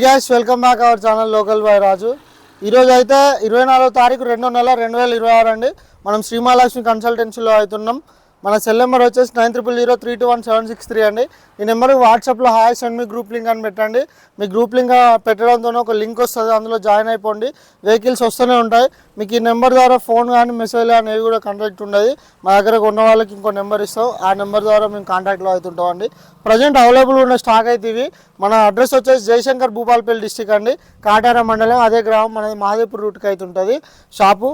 Guys welcome back our channel local boy Raju. ఈరోజు అయితే 24వ తారీఖు 2వ నెల 2026 అండి. మనం శ్రీమహాలక్ష్మి కన్సల్టెన్సీలో అవుతున్నాం. మన సెల్ నెంబర్ వచ్చేసి 9003217763 అండి. ఈ నెంబర్ వాట్సాప్లో hi send me group link అని పెట్టండి. మీ గ్రూప్ లింక్ పెట్టడంతోనే ఒక లింక్ వస్తుంది, అందులో జాయిన్ అయిపోండి. వెహికల్స్ వస్తూనే ఉంటాయి. మీకు ఈ నెంబర్ ద్వారా ఫోన్ కానీ మెసేజ్ కానీ ఏవి కూడా కాంటాక్ట్ ఉండదు. మా దగ్గర ఉన్న వాళ్ళకి ఇంకో నెంబర్ ఇస్తాం, ఆ నెంబర్ ద్వారా మేము కాంటాక్ట్లో అవుతుంటాం అండి. ప్రజెంట్ అవైలబుల్ ఉన్న స్టాక్ అయితే ఇవి. మన అడ్రస్ వచ్చేసి జయశంకర్ భూపాలపల్లి డిస్టిక్ అండి, కాటార మండలం. అదే గ్రామం మనది మహాదేవ్పూర్ రూట్కి అయితే ఉంటుంది షాపు.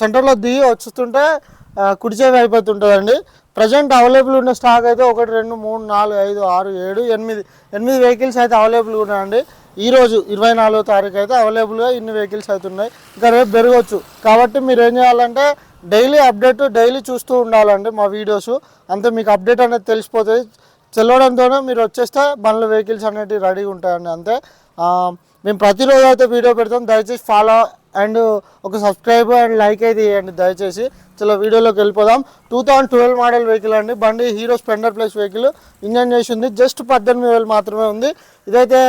సెంటర్లో దిగి వస్తుంటే కుడిచేవి అయిపోతుంటుందండి. ప్రజెంట్ అవైలబుల్ ఉన్న స్టాక్ అయితే 1 2 3 4 5 6 7 8 వెహికల్స్ అయితే అవైలబుల్గా ఉన్నాయండి. ఈరోజు 24వ తారీఖు అయితే అవైలబుల్గా ఇన్ని వెహికల్స్ అయితే ఉన్నాయి. ఇంకా రేపు పెరగవచ్చు. కాబట్టి మీరు ఏం చేయాలంటే డైలీ అప్డేట్ డైలీ చూస్తూ ఉండాలండి మా వీడియోస్. అంతే మీకు అప్డేట్ అనేది తెలిసిపోతుంది. తెలవడంతోనే మీరు వచ్చేస్తే బండ్ల వెహికల్స్ అనేవి రెడీగా ఉంటాయండి. అంతే. మేము ప్రతిరోజు అయితే వీడియో పెడతాం. దయచేసి ఫాలో అండ్ ఒక సబ్స్క్రైబ్ అండ్ లైక్ అయితే చేయండి దయచేసి. చలో వీడియోలోకి వెళ్ళిపోదాం. 2012 మోడల్ వెహికల్ అండి. బండి hero Splendor plus vehicle. Engine చేసి ఉంది, జస్ట్ 18,000 మాత్రమే ఉంది. ఇదైతే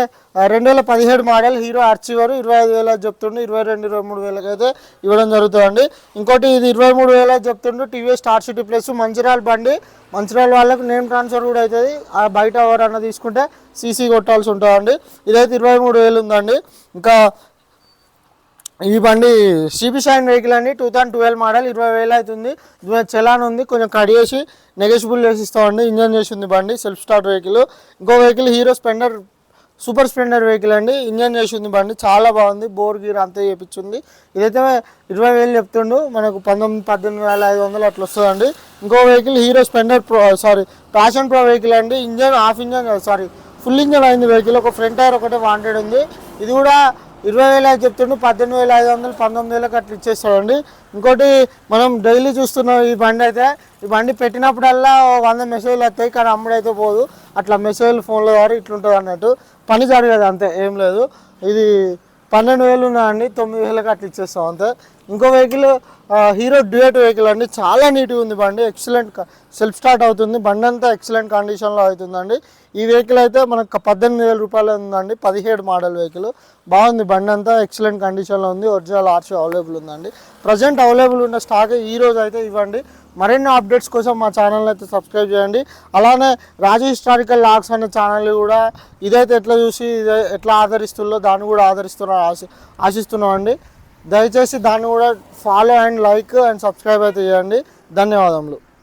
2017 మోడల్ హీరో అర్చివర్. 25,000 చెప్తుండే, 22-23,000 అయితే ఇవ్వడం జరుగుతుందండి. ఇంకోటి ఇది 23,000 చెప్తుండే TVS star city plus. Mancherial బండి, మంచిర్యాల వాళ్ళకి నేమ్ ట్రాన్స్ఫర్ కూడా అవుతుంది. ఆ బయట ఎవరన్నా తీసుకుంటే సీసీ కొట్టాల్సి ఉంటుందండి. ఇదైతే 23,000 ఉందండి. ఇంకా ఈ బండి సిబి షైన్ వెహికల్ అండి. 2012 మోడల్, 20,000 అవుతుంది. చలాన్ ఉంది, కొంచెం కడిగేసి నెగోషియబుల్ చేసి ఇస్తామండి. ఇంజన్ చేసి ఉంది బండి, సెల్ఫ్ స్టార్ట్ వెహికల్. ఇంకో vehicle Hero Splendor super Splendor vehicle అండి. ఇంజన్ చేసి ఉంది బండి, చాలా బాగుంది. బోర్ గీర్ అంతా చేయించింది. ఇదైతే 20,000 చెప్తుండు, మనకు 18,500 అట్లా వస్తుందండి. ఇంకో vehicle Hero Splendor Passion Pro vehicle అండి. Engine half engine full engine అయింది వెహికల్. ఒక ఫ్రంట్ టైర్ ఒకటే వాంటెడ్ ఉంది. ఇది కూడా 20,000 చెప్తుండు, 18,500 19,000 అట్లా ఇచ్చేస్తాడండి. ఇంకోటి మనం డైలీ చూస్తున్నాం ఈ బండి అయితే. ఈ బండి పెట్టినప్పుడల్లా 100 మెసేజ్లు వస్తాయి, కానీ అమ్ముడైతే పోదు. అట్లా మెసేజ్లు ఫోన్లో ద్వారా ఇట్లుంటుంది అన్నట్టు. పని జరగదు అంతే, ఏం లేదు. ఇది 12,000 ఉన్నాయండి, 9,000 అట్లా ఇచ్చేస్తాం అంతే. ఇంకో వెహికల్ హీరో డ్యూయట్ వెహికల్ అండి. చాలా నీట్గా ఉంది బండి, ఎక్సలెంట్ సెల్ఫ్ స్టార్ట్ అవుతుంది. బండి అంతా ఎక్సలెంట్ కండిషన్లో అవుతుందండి. ఈ వెహికల్ అయితే మనకు 18,000 రూపాయలు ఉందండి. 17 మోడల్ వెహికల్. బాగుంది బండి అంతా ఎక్సలెంట్ కండిషన్లో ఉంది. ఒరిజినల్ ఆర్సీ అవైలబుల్ ఉందండి. ప్రజెంట్ అవైలబుల్ ఉన్న స్టాక్ ఈరోజు అయితే ఇవ్వండి. మరిన్ని అప్డేట్స్ కోసం మా ఛానల్ని అయితే సబ్స్క్రైబ్ చేయండి. అలానే రాజు హిస్టారికల్ లాగ్స్ అనే ఛానల్ కూడా ఇదైతే ఎట్లా చూసి ఎట్లా ఆదరిస్తుందో దాన్ని కూడా ఆశిస్తున్నామండి. దయచేసి దాన్ని కూడా follow and like and subscribe అయితే చేయండి. ధన్యవాదములు.